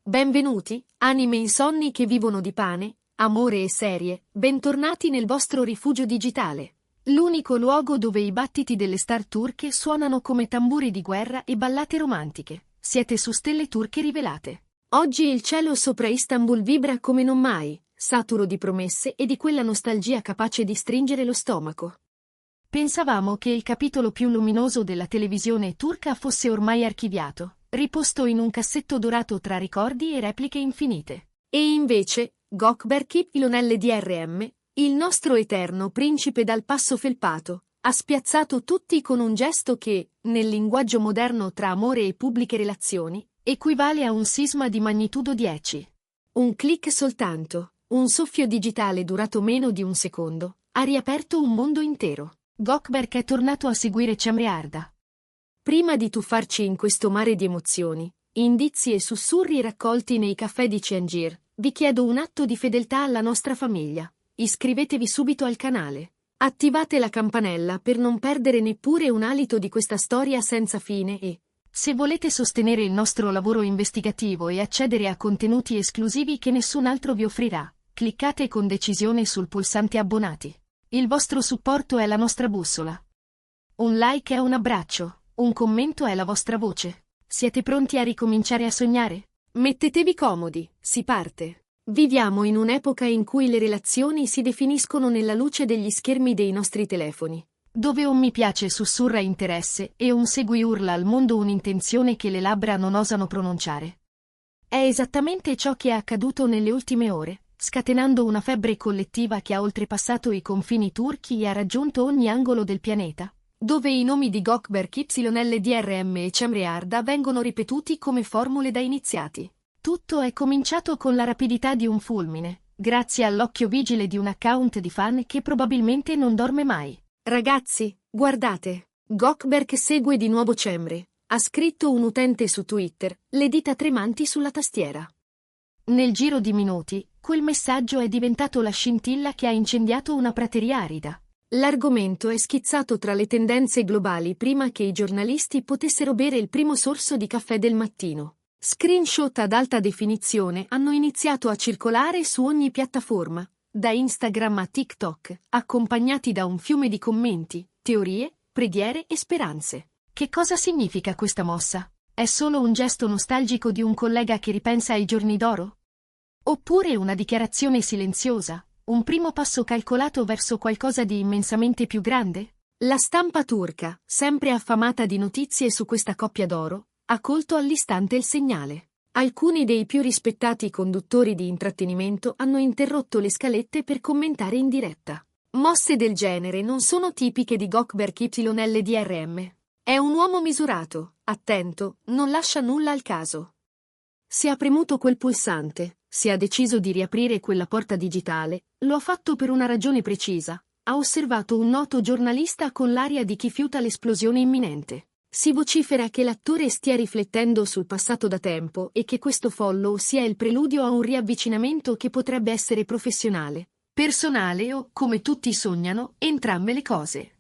Benvenuti, anime insonni che vivono di pane, amore e serie, bentornati nel vostro rifugio digitale. L'unico luogo dove i battiti delle star turche suonano come tamburi di guerra e ballate romantiche. Siete su Stelle Turche Rivelate. Oggi il cielo sopra Istanbul vibra come non mai, saturo di promesse e di quella nostalgia capace di stringere lo stomaco. Pensavamo che il capitolo più luminoso della televisione turca fosse ormai archiviato, riposto in un cassetto dorato tra ricordi e repliche infinite. E invece, Gökberk DRM, il nostro eterno principe dal passo felpato, ha spiazzato tutti con un gesto che, nel linguaggio moderno tra amore e pubbliche relazioni, equivale a un sisma di magnitudo 10. Un click soltanto, un soffio digitale durato meno di un secondo, ha riaperto un mondo intero. Gökberk è tornato a seguire Cemre Arda. Prima di tuffarci in questo mare di emozioni, indizi e sussurri raccolti nei caffè di Cengir, vi chiedo un atto di fedeltà alla nostra famiglia. Iscrivetevi subito al canale. Attivate la campanella per non perdere neppure un alito di questa storia senza fine e, se volete sostenere il nostro lavoro investigativo e accedere a contenuti esclusivi che nessun altro vi offrirà, cliccate con decisione sul pulsante abbonati. Il vostro supporto è la nostra bussola. Un like è un abbraccio, un commento è la vostra voce. Siete pronti a ricominciare a sognare? Mettetevi comodi, si parte. Viviamo in un'epoca in cui le relazioni si definiscono nella luce degli schermi dei nostri telefoni, dove un mi piace sussurra interesse e un segui urla al mondo un'intenzione che le labbra non osano pronunciare. È esattamente ciò che è accaduto nelle ultime ore, scatenando una febbre collettiva che ha oltrepassato i confini turchi e ha raggiunto ogni angolo del pianeta, dove i nomi di Gökberk DRM e Cemre Arda vengono ripetuti come formule da iniziati. Tutto è cominciato con la rapidità di un fulmine, grazie all'occhio vigile di un account di fan che probabilmente non dorme mai. Ragazzi, guardate, Gökberk segue di nuovo Cemre, ha scritto un utente su Twitter, le dita tremanti sulla tastiera. Nel giro di minuti, quel messaggio è diventato la scintilla che ha incendiato una prateria arida. L'argomento è schizzato tra le tendenze globali prima che i giornalisti potessero bere il primo sorso di caffè del mattino. Screenshot ad alta definizione hanno iniziato a circolare su ogni piattaforma, da Instagram a TikTok, accompagnati da un fiume di commenti, teorie, preghiere e speranze. Che cosa significa questa mossa? È solo un gesto nostalgico di un collega che ripensa ai giorni d'oro? Oppure una dichiarazione silenziosa? Un primo passo calcolato verso qualcosa di immensamente più grande? La stampa turca, sempre affamata di notizie su questa coppia d'oro, ha colto all'istante il segnale. Alcuni dei più rispettati conduttori di intrattenimento hanno interrotto le scalette per commentare in diretta. Mosse del genere non sono tipiche di Gökberk DRM. È un uomo misurato, attento, non lascia nulla al caso. Se ha premuto quel pulsante, se ha deciso di riaprire quella porta digitale, lo ha fatto per una ragione precisa. Ha osservato un noto giornalista con l'aria di chi fiuta l'esplosione imminente. Si vocifera che l'attore stia riflettendo sul passato da tempo e che questo follow sia il preludio a un riavvicinamento che potrebbe essere professionale, personale o, come tutti sognano, entrambe le cose.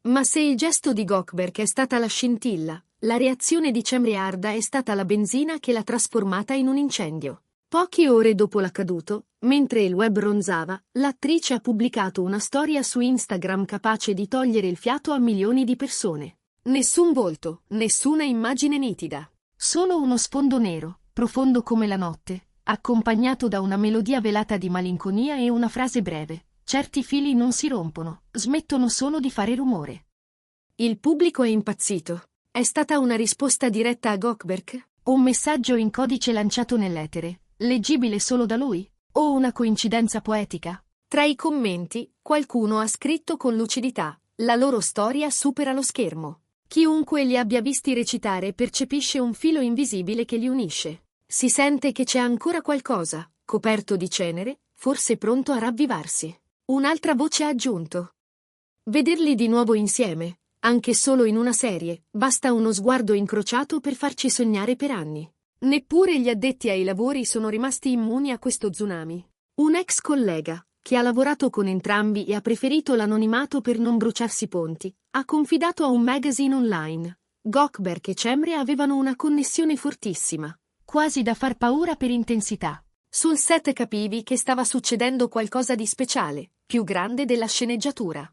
Ma se il gesto di Gökberk è stata la scintilla, la reazione di Cemre Arda è stata la benzina che l'ha trasformata in un incendio. Poche ore dopo l'accaduto, mentre il web ronzava, l'attrice ha pubblicato una storia su Instagram capace di togliere il fiato a milioni di persone. Nessun volto, nessuna immagine nitida. Solo uno sfondo nero, profondo come la notte, accompagnato da una melodia velata di malinconia e una frase breve. Certi fili non si rompono, smettono solo di fare rumore. Il pubblico è impazzito. È stata una risposta diretta a Gökberk? Un messaggio in codice lanciato nell'etere, leggibile solo da lui? O una coincidenza poetica? Tra i commenti, qualcuno ha scritto con lucidità: la loro storia supera lo schermo. Chiunque li abbia visti recitare percepisce un filo invisibile che li unisce. Si sente che c'è ancora qualcosa, coperto di cenere, forse pronto a ravvivarsi. Un'altra voce ha aggiunto: vederli di nuovo insieme, anche solo in una serie, basta uno sguardo incrociato per farci sognare per anni. Neppure gli addetti ai lavori sono rimasti immuni a questo tsunami. Un ex collega, che ha lavorato con entrambi e ha preferito l'anonimato per non bruciarsi ponti, ha confidato a un magazine online: Gökberk e Cemre avevano una connessione fortissima. quasi da far paura per intensità. Sul set capivi che stava succedendo qualcosa di speciale, più grande della sceneggiatura.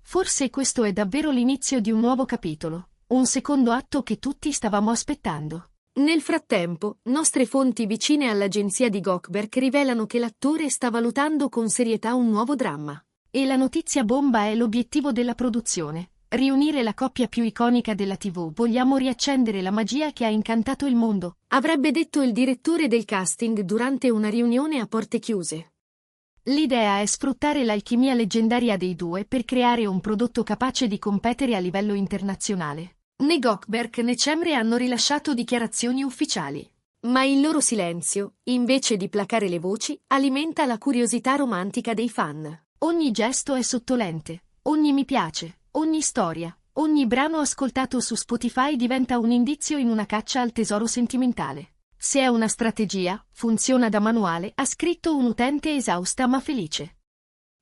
Forse questo è davvero l'inizio di un nuovo capitolo, un secondo atto che tutti stavamo aspettando. Nel frattempo, nostre fonti vicine all'agenzia di Goldberg rivelano che l'attore sta valutando con serietà un nuovo dramma. E la notizia bomba è l'obiettivo della produzione: riunire la coppia più iconica della TV. Vogliamo riaccendere la magia che ha incantato il mondo, avrebbe detto il direttore del casting durante una riunione a porte chiuse. L'idea è sfruttare l'alchimia leggendaria dei due per creare un prodotto capace di competere a livello internazionale. Né Goldberg né Cemre hanno rilasciato dichiarazioni ufficiali. Ma il loro silenzio, invece di placare le voci, alimenta la curiosità romantica dei fan. Ogni gesto è sottolente, ogni mi piace, ogni storia, ogni brano ascoltato su Spotify diventa un indizio in una caccia al tesoro sentimentale. Se è una strategia, funziona da manuale, ha scritto un utente esausta ma felice.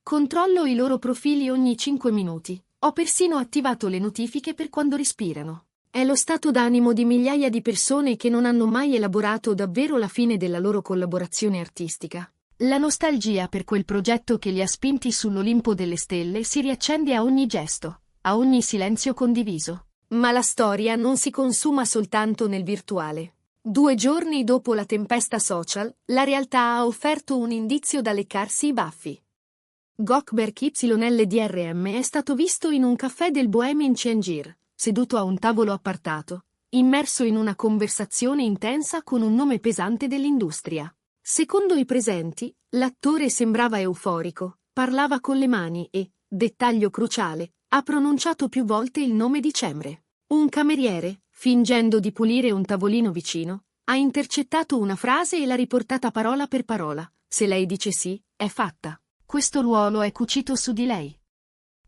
Controllo i loro profili ogni 5 minuti. Ho persino attivato le notifiche per quando respirano. È lo stato d'animo di migliaia di persone che non hanno mai elaborato davvero la fine della loro collaborazione artistica. La nostalgia per quel progetto che li ha spinti sull'Olimpo delle stelle si riaccende a ogni gesto, a ogni silenzio condiviso. Ma la storia non si consuma soltanto nel virtuale. 2 giorni dopo la tempesta social, la realtà ha offerto un indizio da leccarsi i baffi. Goldberg YLDRM è stato visto in un caffè del Bohemian Changir, seduto a un tavolo appartato, immerso in una conversazione intensa con un nome pesante dell'industria. Secondo i presenti, l'attore sembrava euforico, parlava con le mani e, dettaglio cruciale, ha pronunciato più volte il nome di Cemre. Un cameriere, fingendo di pulire un tavolino vicino, ha intercettato una frase e l'ha riportata parola per parola. Se lei dice sì, è fatta. Questo ruolo è cucito su di lei.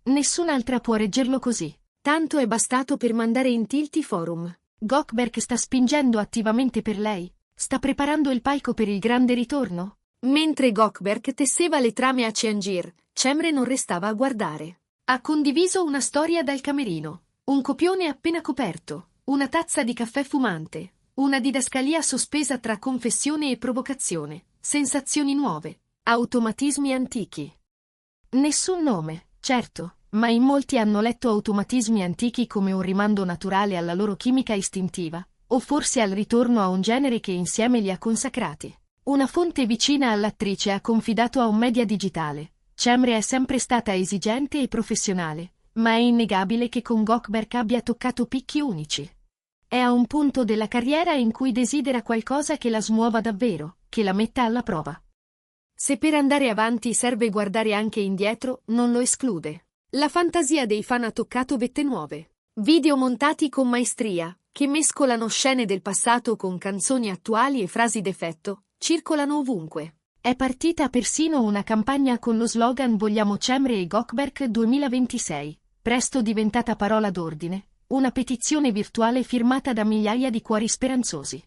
Nessun'altra può reggerlo così. Tanto è bastato per mandare in tilt i forum. Goldberg sta spingendo attivamente per lei. Sta preparando il palco per il grande ritorno. Mentre Goldberg tesseva le trame a Changir, Cemre non restava a guardare. Ha condiviso una storia dal camerino. Un copione appena coperto. Una tazza di caffè fumante. Una didascalia sospesa tra confessione e provocazione. Sensazioni nuove. Automatismi antichi. Nessun nome, certo, ma in molti hanno letto automatismi antichi come un rimando naturale alla loro chimica istintiva, o forse al ritorno a un genere che insieme li ha consacrati. Una fonte vicina all'attrice ha confidato a un media digitale: Cemre è sempre stata esigente e professionale, ma è innegabile che con Goldberg abbia toccato picchi unici. È a un punto della carriera in cui desidera qualcosa che la smuova davvero, che la metta alla prova. Se per andare avanti serve guardare anche indietro, non lo esclude. La fantasia dei fan ha toccato vette nuove. Video montati con maestria, che mescolano scene del passato con canzoni attuali e frasi d'effetto, circolano ovunque. È partita persino una campagna con lo slogan "Vogliamo Cemre e Goldberg 2026", presto diventata parola d'ordine, una petizione virtuale firmata da migliaia di cuori speranzosi.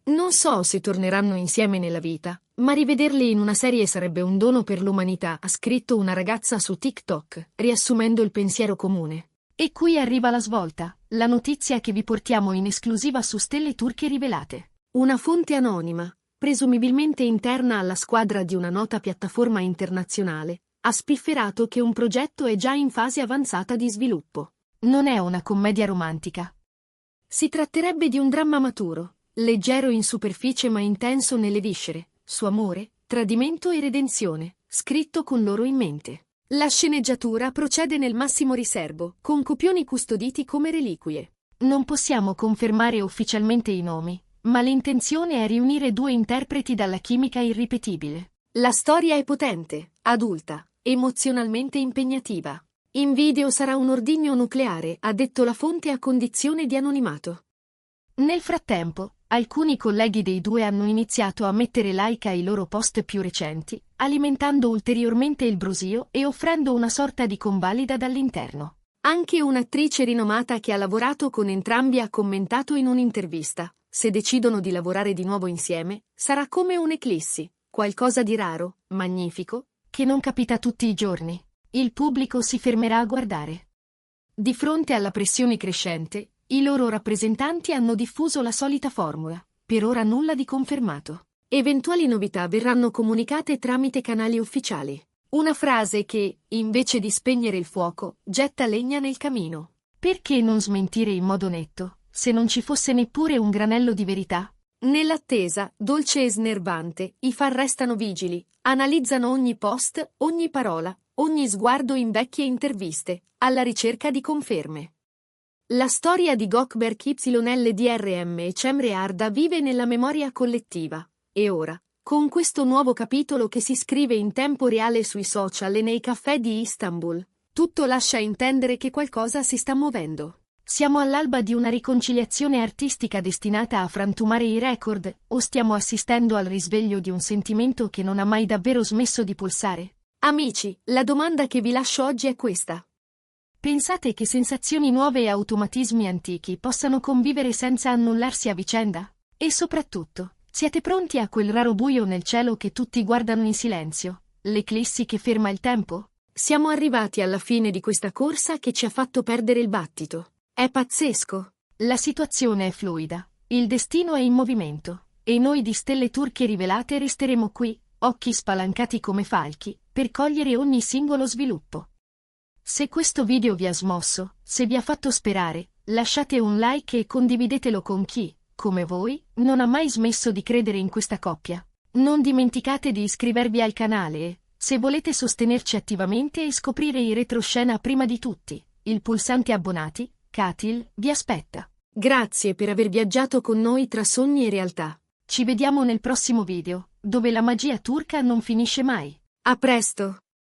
Non so se torneranno insieme nella vita, ma rivederli in una serie sarebbe un dono per l'umanità, ha scritto una ragazza su TikTok, riassumendo il pensiero comune. E qui arriva la svolta, la notizia che vi portiamo in esclusiva su Stelle Turche rivelate. Una fonte anonima, presumibilmente interna alla squadra di una nota piattaforma internazionale, ha spifferato che un progetto è già in fase avanzata di sviluppo. Non è una commedia romantica. Si tratterebbe di un dramma maturo, leggero in superficie ma intenso nelle viscere, su amore, tradimento e redenzione, scritto con loro in mente. La sceneggiatura procede nel massimo riserbo, con copioni custoditi come reliquie. Non possiamo confermare ufficialmente i nomi, ma l'intenzione è riunire 2 interpreti dalla chimica irripetibile. La storia è potente, adulta, emozionalmente impegnativa. In video sarà un ordigno nucleare, ha detto la fonte a condizione di anonimato. Nel frattempo, alcuni colleghi dei due hanno iniziato a mettere like ai loro post più recenti, alimentando ulteriormente il brusio e offrendo una sorta di convalida dall'interno. Anche un'attrice rinomata che ha lavorato con entrambi ha commentato in un'intervista: se decidono di lavorare di nuovo insieme, sarà come un'eclissi, qualcosa di raro, magnifico, che non capita tutti i giorni. Il pubblico si fermerà a guardare. Di fronte alla pressione crescente, i loro rappresentanti hanno diffuso la solita formula: per ora nulla di confermato. Eventuali novità verranno comunicate tramite canali ufficiali. Una frase che, invece di spegnere il fuoco, getta legna nel camino. Perché non smentire in modo netto, se non ci fosse neppure un granello di verità? Nell'attesa, dolce e snervante, i fan restano vigili, analizzano ogni post, ogni parola, ogni sguardo in vecchie interviste, alla ricerca di conferme. La storia di Gökberk YLDRM e Cemre Arda vive nella memoria collettiva, e ora, con questo nuovo capitolo che si scrive in tempo reale sui social e nei caffè di Istanbul, tutto lascia intendere che qualcosa si sta muovendo. Siamo all'alba di una riconciliazione artistica destinata a frantumare i record, o stiamo assistendo al risveglio di un sentimento che non ha mai davvero smesso di pulsare? Amici, la domanda che vi lascio oggi è questa. Pensate che sensazioni nuove e automatismi antichi possano convivere senza annullarsi a vicenda? E soprattutto, siete pronti a quel raro buio nel cielo che tutti guardano in silenzio, l'eclissi che ferma il tempo? Siamo arrivati alla fine di questa corsa che ci ha fatto perdere il battito. È pazzesco. La situazione è fluida, il destino è in movimento, e noi di stelle turche rivelate resteremo qui, occhi spalancati come falchi, per cogliere ogni singolo sviluppo. Se questo video vi ha smosso, se vi ha fatto sperare, lasciate un like e condividetelo con chi, come voi, non ha mai smesso di credere in questa coppia. Non dimenticate di iscrivervi al canale e, se volete sostenerci attivamente e scoprire i retroscena prima di tutti, il pulsante abbonati, Katil, vi aspetta. Grazie per aver viaggiato con noi tra sogni e realtà. Ci vediamo nel prossimo video, dove la magia turca non finisce mai. A presto!